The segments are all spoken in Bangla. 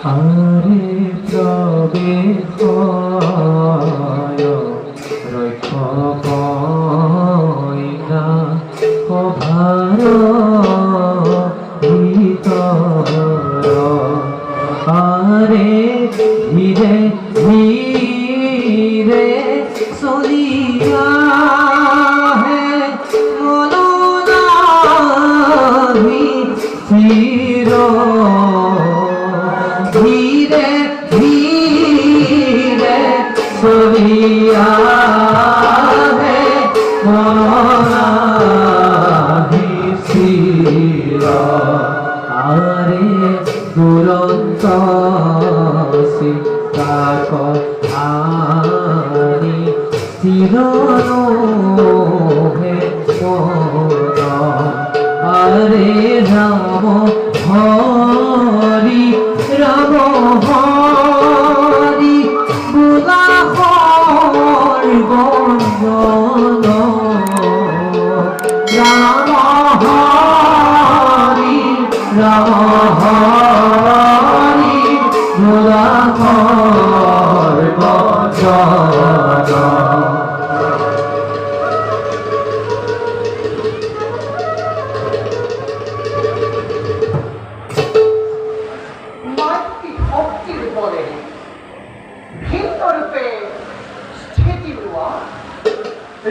আরে প্রবে হয় রক্ষ কইনা অভার ভিতর আরে ধীরে ধীরে চলিয়া হে মনোনাহি স্থির ধীরে ধীরে চলিয়া হে মনোনাহি স্থির আরে দুরন্ত সীতা কথানি স্থির হে মন আরে রাম হরি রাম হরি বুলা গঞ্জন রাম হরি রাম হরি বুলা গঞ্জন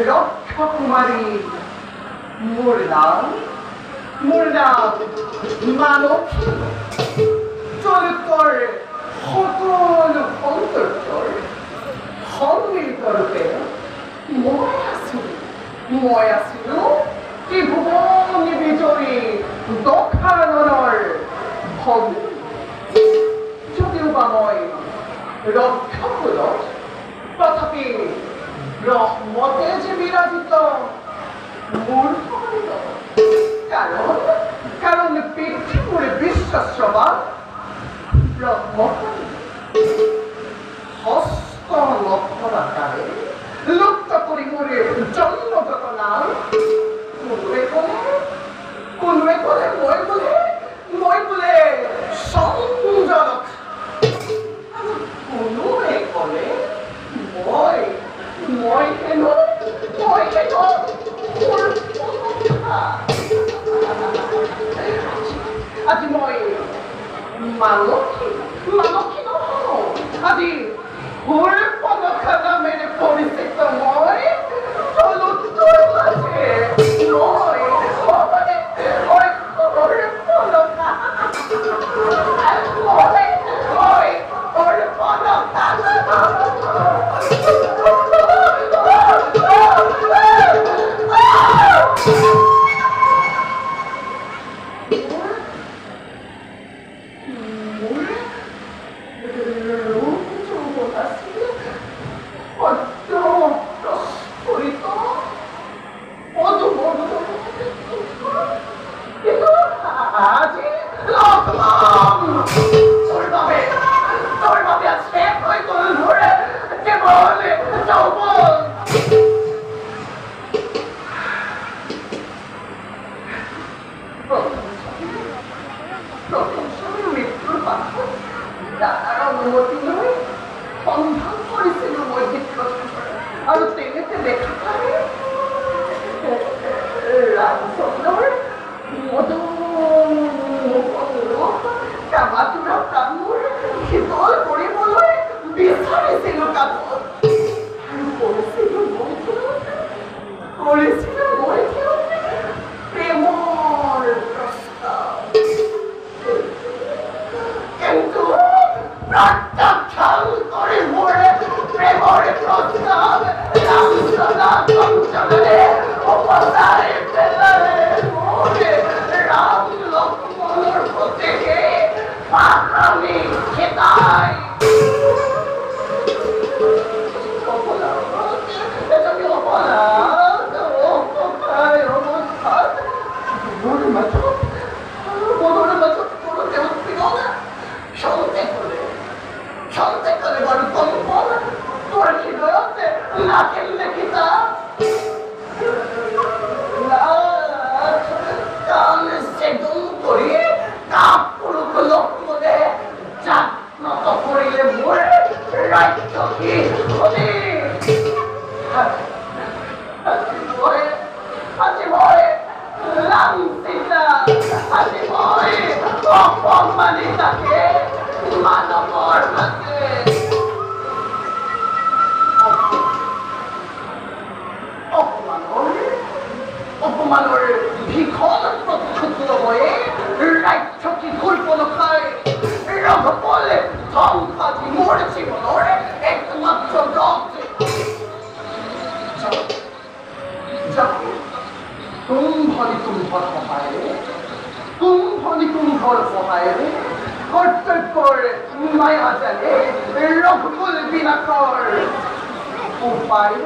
রক্ষা কুমারী মোরলাম মোরলাম মানবী চরিত্র সকল অন্তর্চর সম্মিলিত রূপে মই আছিল ত্রিভুবন বিজয়ী দক্ষাননৰ ভগ্নী যদিও বা মই রক্ষামূলক তথাপি রহমতে যে বিরাজিত মূর্খ হইল কারণ পেটে পড়ে বিশ্বাসবাদ রহমত হস্ত লক্ষণ আকারে লুপ্ত করি মোরে জন্মগত নাম কোনরে কোলে মই বলে সংযোগ কোনরে কোলে মই কেন আজি মই মানসী নহওঁ আজি পদখা নামেৰে পৰিচিত মই তলুত্তৰ মাজে অপমানই তাকে মানবর কাছে অপমানের ভীষণ প্রক্ষুব্ধ হয়ে রাজ্যটি কল্পন খায় রঘুবলে ধ্বংসাধি মোর জীবনের একমাত্র লক্ষ্য কুম্ভর সহায়ে কর্তব্যর মায়া জানে রঘুকুল বিনাশর উপায়